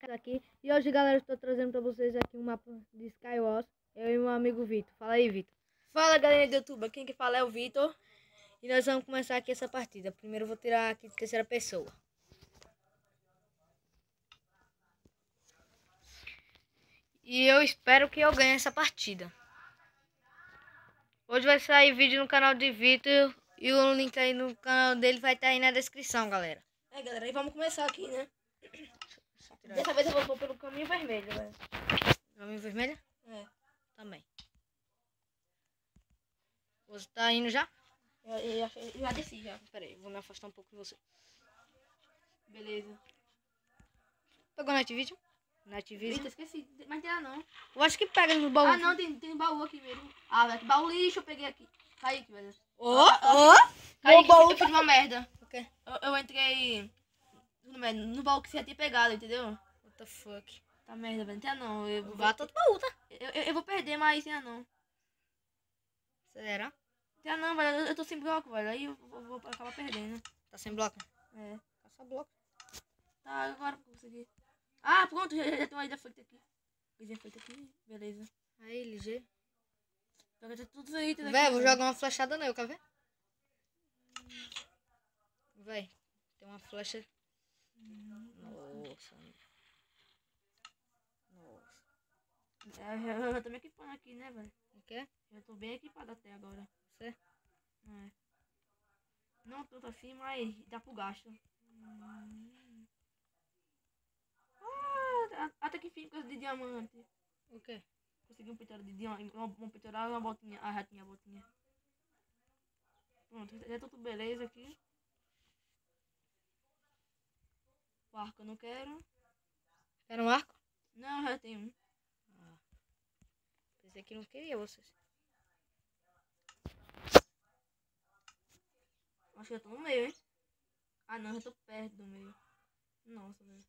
Aqui. E hoje, galera, estou trazendo para vocês aqui um mapa de Skywars. Eu e meu amigo Vitor. Fala aí, Vitor. Fala, galera do YouTube, quem que fala é o Vitor. E nós vamos começar aqui essa partida. Primeiro eu vou tirar aqui de terceira pessoa. E eu espero que eu ganhe essa partida. Hoje vai sair vídeo no canal de Vitor. E o link aí no canal dele vai estar aí na descrição, galera. Galera, aí vamos começar aqui, né? Dessa vez eu vou pelo caminho vermelho, velho. Caminho vermelho? É. Também. Você tá indo já? Eu já desci, já. Pera aí, vou me afastar um pouco de você. Beleza. Pegou Night Vision? Night Vision? Eita, esqueci. Mas tem lá não. Eu acho que pega no baú. Ah, não, tem baú aqui mesmo. Ah, velho, que baú lixo eu peguei aqui. Cai aqui, velho. Cai aqui, eu fiz uma merda. O quê? Eu entrei no baú que você já tinha pegado, entendeu? What the fuck? Tá merda, velho. Não tem não. Vá todo baú, tá? Eu vou perder, mas tem não. Será? Tem não, velho. Eu tô sem bloco, velho. Aí eu vou acabar perdendo. Tá sem bloco? É. Caça bloco. Tá, agora eu consegui. Ah, pronto, já tem uma ilha feita aqui. Ilha feita aqui, beleza. Aí, ligeiro. Pega tudo isso aí, tá? Véi, vou jogar uma flechada nele, quer ver? Véi, tem uma flecha. Nossa. Eu já tô me equipando aqui, né, velho? O quê? Já tô bem equipado até agora. Você? É. Não tanto assim, mas dá pro gasto. Ah, até que fim, coisa de diamante. O quê? Consegui um peitoral de diamante, um peitoral e uma botinha. Ah, já tinha a botinha. Pronto, já tá tudo beleza aqui. O arco eu não quero. Quer um arco? Não, já tem um. Pensei que não queria vocês. Acho que eu tô no meio, hein? Ah, não, eu tô perto do meio. Nossa, velho.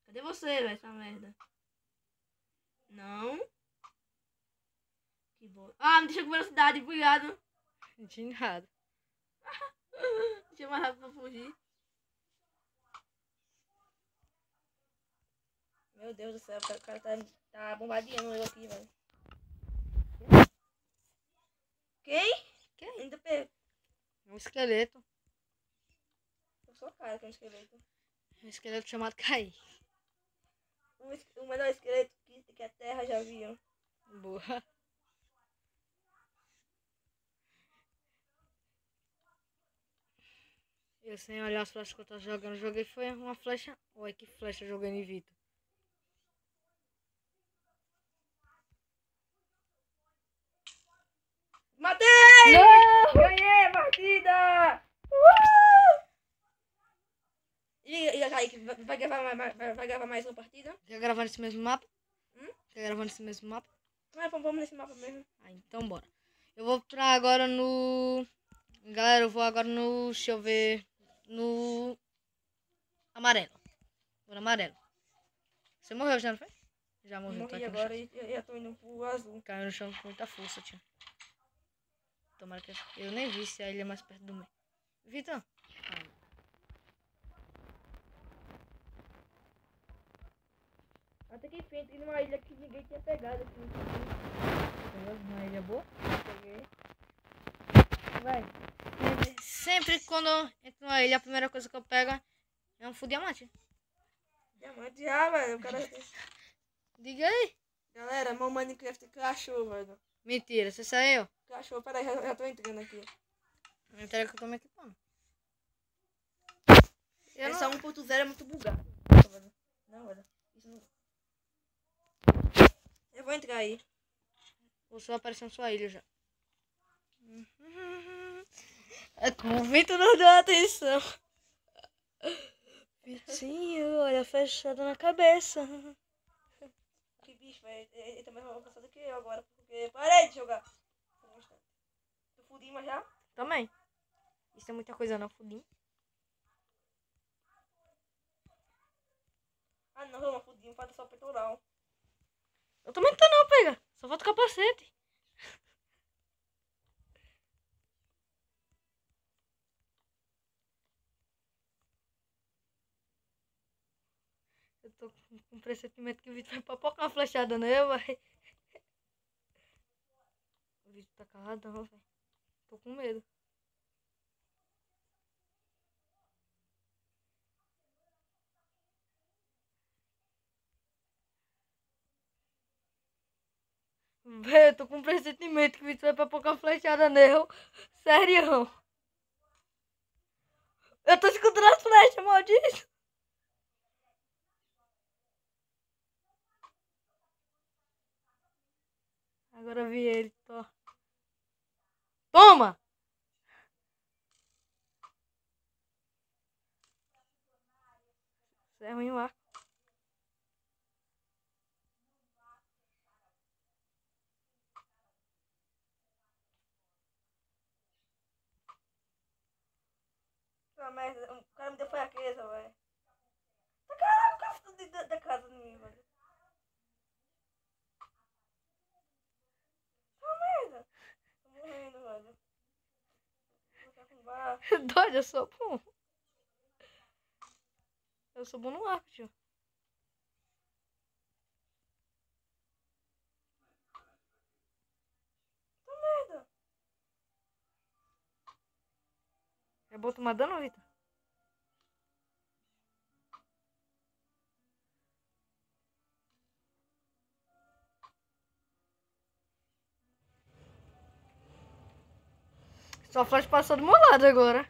Cadê você, velho, essa merda? Não. Que boa. Ah, me deixa com velocidade, obrigado. De nada. Deixa mais rápido pra fugir. Meu Deus do céu, o cara tá bombardeando eu aqui, velho. Quem? Quem? Ainda pego. É um esqueleto. Eu sou o cara que é um esqueleto. Um esqueleto chamado Kai. O melhor esqueleto que a Terra já viu. Boa. Eu sem olhar as flechas que eu tô jogando. Joguei foi uma flecha. Olha que flecha jogando em Vitor. Matei! Não! Ganhei a partida! E Kaique, vai gravar mais uma partida? Quer gravar nesse mesmo mapa? Hum? Quer gravar nesse mesmo mapa? Vamos nesse mapa mesmo. Ah, então bora. Eu vou pra agora no... Galera, eu vou agora no... Deixa eu ver... No... Amarelo. Vou no amarelo. Você morreu já, não foi? Já morreu. Morri agora e já tô indo pro azul. Caiu no chão com muita força, tio. Tomara que... Eu nem vi se a ilha é mais perto do meio. Vitor. Até que enfim, entrei numa ilha que ninguém tinha pegado aqui. Uma ilha boa? Peguei. Vai. Sempre quando eu entro numa ilha, a primeira coisa que eu pego é um full diamante. Diamante já, velho. O cara... Diga aí. Galera, meu Minecraft crashou, velho. Mentira, você saiu? Crashou, peraí, já tô entrando aqui. Não entendo que eu tô me equipando. Essa 1.0 é muito bugado. Não, velho. Isso não... Eu vou entrar aí. O sol apareceu na sua ilha já. É como o Vitor não deu atenção. Vitinho, olha fechada na cabeça. Que bicho, velho. Ele tá mais avançado que eu agora, porque... Parei de jogar. Tu fudima já? Também. Isso é muita coisa não, fudim. Ah, não, eu não fudima, faz só o peitoral. Eu também não tô não, pega. Só falta o capacete. tô com pressentimento que o Vitor vai papocar uma flechada nele, vai. O Vitor tá caladão, velho. Tô com medo. Véi, eu tô com pressentimento que o Vitor vai papocar uma flechada nele. Sério. Eu tô escutando as flechas, maldito. Agora eu vi ele, tô. Toma! Isso é ruim o arco. Ah, merda, o cara me deu fraqueza, velho. Caraca, o cara ficou dentro da casa de mim, velho. Ah, merda. Tô morrendo, velho. Vou ficar com barra. Doido, eu sou bom. Eu sou bom no arco, tio. Merda. É bom tomar dano, Vitor? Só flash passou do meu lado agora.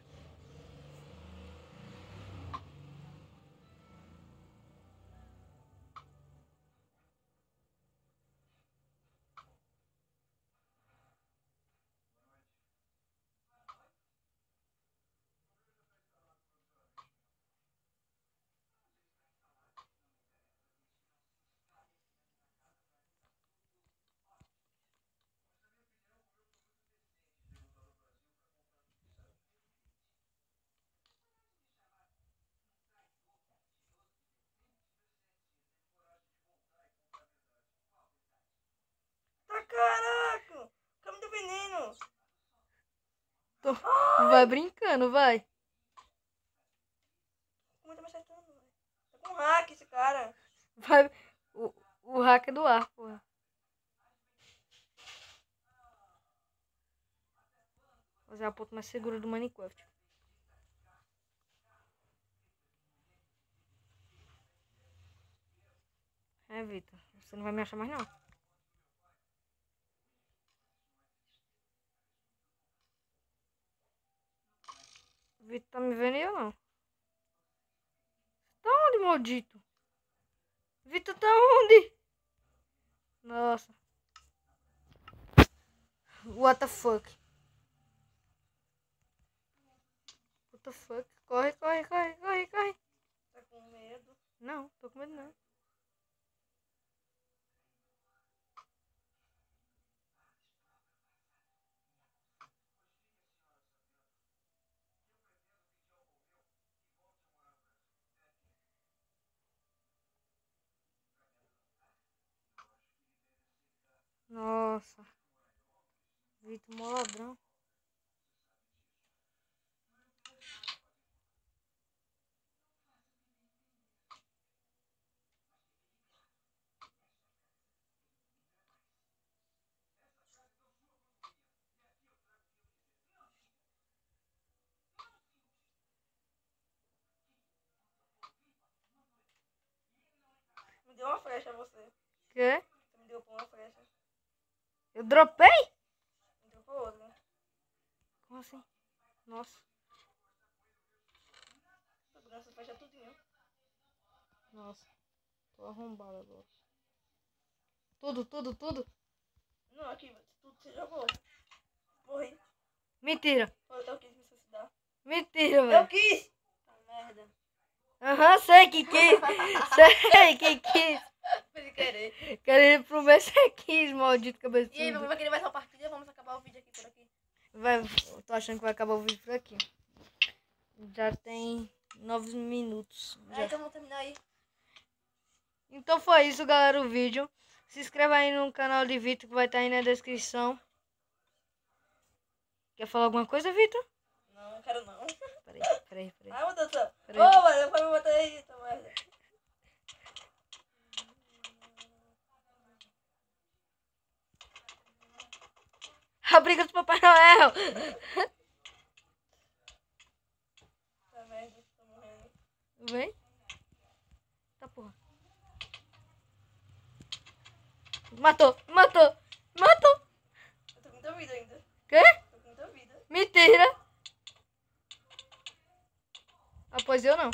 Tá caraca. O cara me deu veneno. Vai brincando, vai. Como tá me acertando, velho? Tá com hack esse cara. Vai. O hack é do ar, porra. Fazer a ponta mais segura do Minecraft. É, Vitor. Você não vai me achar mais, não. O Vitor tá me vendo e eu não. Tá onde, maldito? Vitor tá onde? Nossa. What the fuck? What the fuck? Corre, corre, corre, corre, corre. Tá com medo. Não, tô com medo não. Nossa. Vitor, mó ladrão. Me deu uma flecha a você. Quê? Você me deu uma flecha. Eu dropei? Me deu outra. Como assim? Nossa. Tô dando essa flecha tudinho. Nossa. Tô arrombado agora. Tudo, tudo, tudo. Não, aqui, tudo você jogou. Morri. Mentira. Foi eu quis me suicidar. Mentira, Eu velho. quis! Ah, merda. Aham, sei que quis. Sei que quis. Foi sem querer. Querer pro meu você quis, maldito E aí, cabeçudo. vai querer mais uma partida? Vamos acabar o vídeo aqui por aqui. Vai, eu tô achando que vai acabar o vídeo por aqui. Já tem 9 minutos. Já. Então vamos terminar aí. Então foi isso, galera, o vídeo. Se inscreva aí no canal de Vitor que vai estar aí na descrição. Quer falar alguma coisa, Vitor? Não, quero não. Peraí. Ai, meu Deus do céu. Peraí. Ô, mano, eu vou me botar aí, essa merda. A briga do Papai Noel. Tá merda, tô morrendo. Vem. Tá porra. Matou. Eu tô com muita vida ainda. Quê? Tô com muita vida. Mentira. Ah, pois eu não.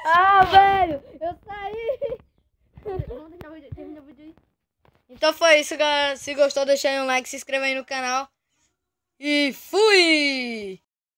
Ah, velho, eu saí. Vamos deixar o vídeo, termina o vídeo aí. Então foi isso, galera. Se gostou, deixa aí um like, se inscreva aí no canal. E fui!